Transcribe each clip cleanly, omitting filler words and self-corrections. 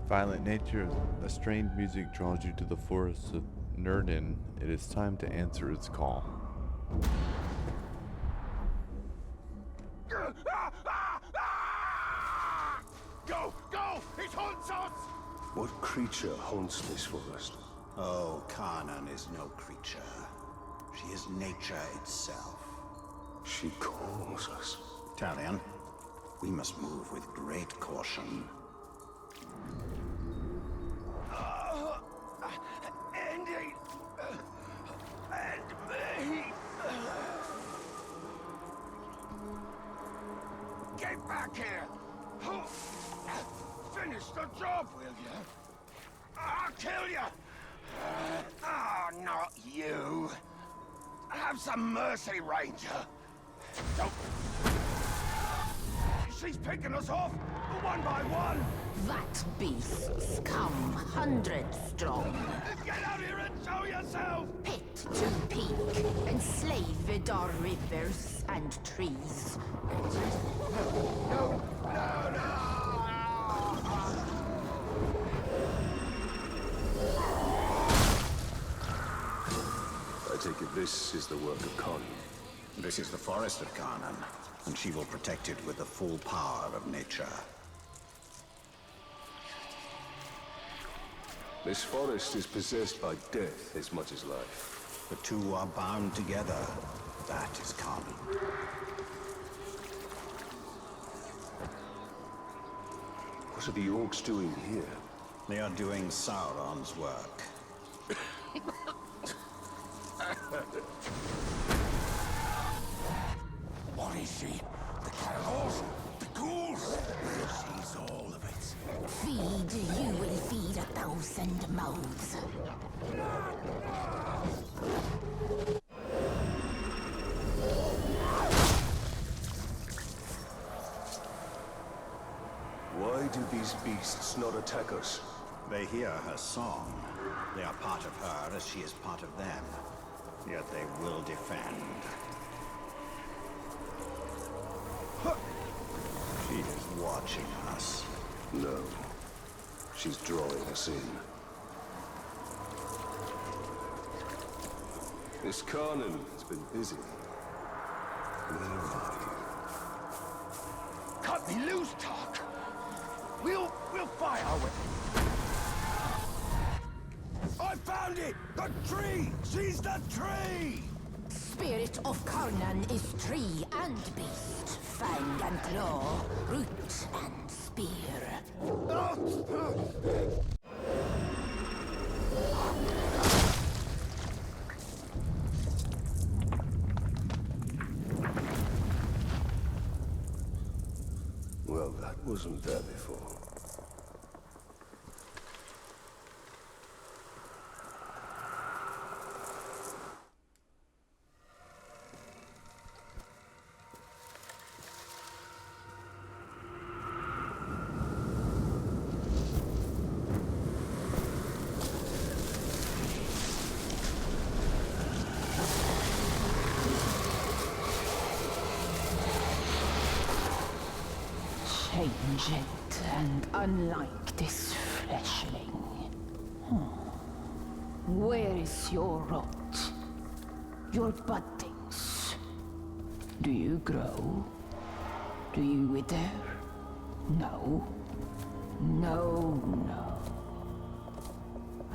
Violent nature, a strained music draws you to the forests of Nurden. It is time to answer its call. Go! Go! It haunts us! What creature haunts this forest? Oh, Kanan is no creature. She is nature itself. She calls us. Talion, we must move with great caution. Andy! And me! Get back here! Finish the job, will you? I'll kill you! Ah, not you! Have some mercy, Ranger! Don't... She's picking us off, one by one! That beasts come hundreds strong. Get out here and show yourself! Pit to peak, enslave our rivers and trees. No! No, no! I take it this is the work of Khan. This is the forest of Kanan, and she will protect it with the full power of nature. This forest is possessed by death as much as life. The two are bound together. That is Kanan. What are the orcs doing here? They are doing Sauron's work. What is she? The Caragors? The ghouls? She's all of it. Feed, you will feed 1,000 mouths. Why do these beasts not attack us? They hear her song. They are part of her as she is part of them. Yet they will defend. She is watching us. No. She's drawing us in. This Kanan has been busy. Where are you? Cut me loose, Tark! We'll fight our way. I found it! The tree! She's the tree! Spirit of Karnan is tree and beast, fang and claw, root and spear. Well, that wasn't there before. Changed and unlike this fleshling. Where is your rot? Your buddings? Do you grow? Do you wither? No. No, no.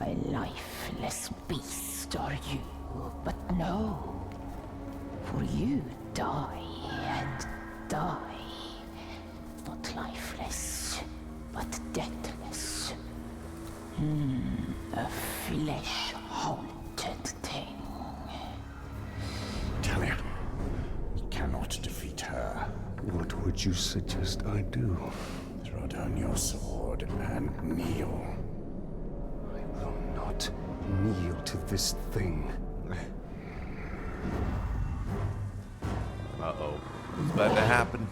A lifeless beast are you, but no. For you die and die. Not lifeless, but deathless. A flesh-haunted thing. Talia, we cannot defeat her. What would you suggest I do? Throw down your sword and kneel. I will not kneel to this thing. Uh-oh. What's about to happen?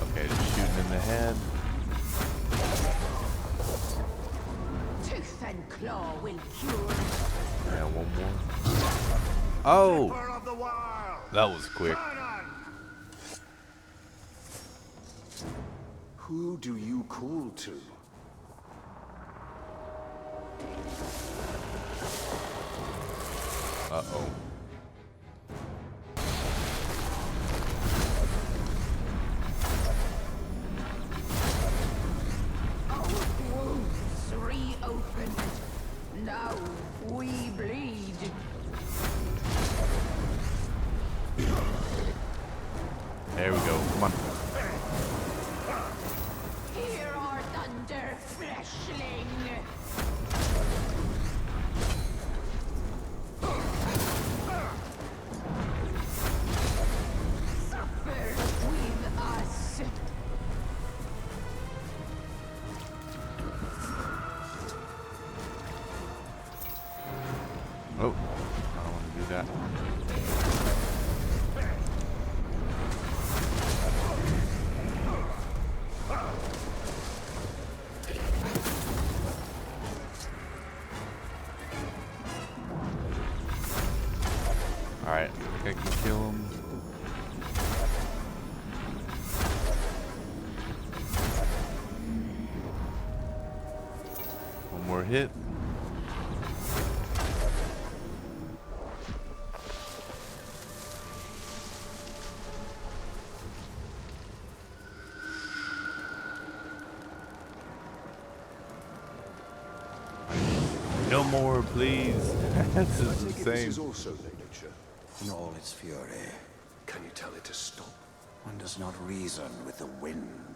Okay, just shooting in the head. Tooth and claw will cure. Yeah, one more. Oh, Keeper of the wild. that was quick. Who do you call to? Uh-oh. Our wounds reopened. Now we bleed. There we go. Come on. Hear our thunder, fleshling. Suffer with us. Oh, I don't want to do that. Alright, I think I can kill him. One more hit. No more, please. This is This insane. is also nature. In all its fury, Can you tell it to stop? one does not reason with the wind.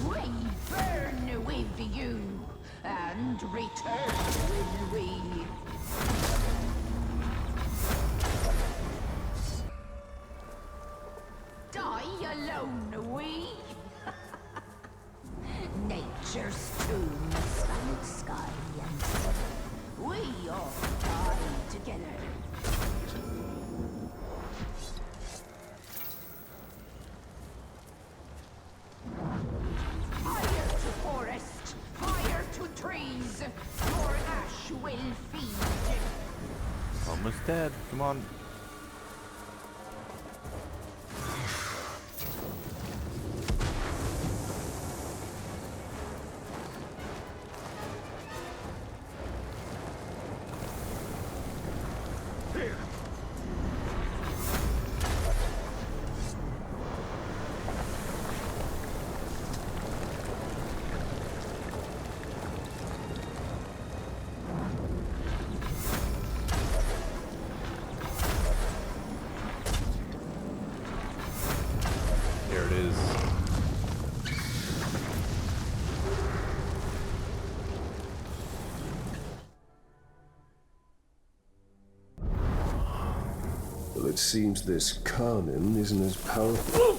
We burn with you, and return will we. Die alone, we. Nature's tomb spanning sky and sea. We all die together. Fire to forest, fire to trees. Your ash will feed. Almost dead. Come on. Here it is. Well, it seems this Karnin isn't as powerful.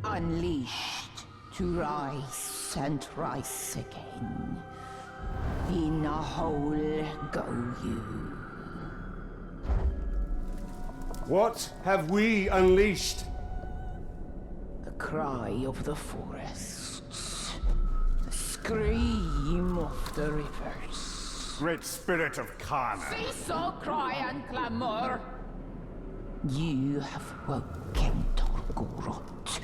Unleashed to rise and rise again. In a hole go you. What have we unleashed? The cry of the forests. The scream of the rivers. Great spirit of Karna. Cease all cry and clamor. You have woken Torgorot,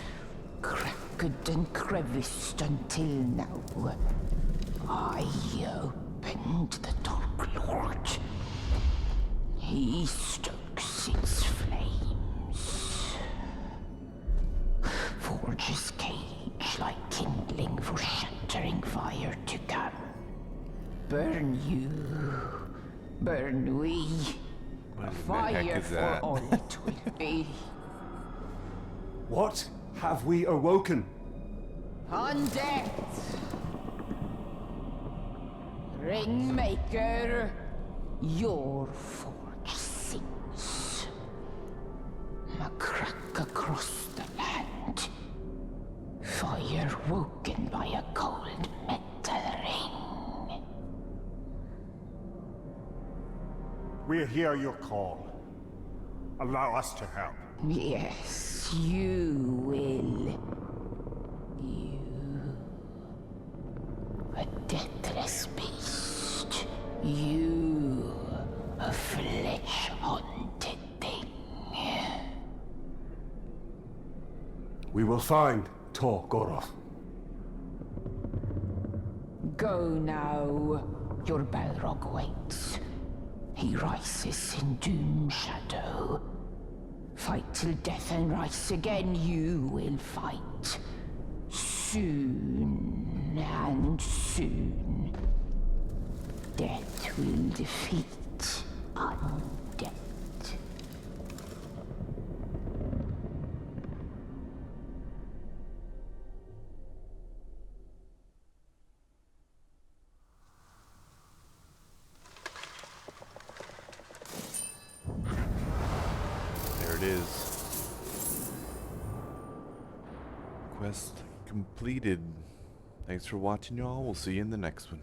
cracked and creviced until now. I opened the Dark Lord. He stokes its flames. Forges cage like kindling for shattering fire to come. Burn you, burn we. What the heck Fire is for that? all it will be. What have we awoken? Undead! Ringmaker! your forge sings. A crack across the land. Fire woken by a cold metal ring. We hear your call. Allow us to help. Yes, you will. You. A deathless beast. You. A flesh-haunted thing. We will find Tor Goroth. Go now. Your Balrog waits. He rises in doom shadow. Fight till death and rise again, you will fight. Soon and soon. Death will defeat undead. There it is. Quest completed. Thanks for watching, y'all. We'll see you in the next one.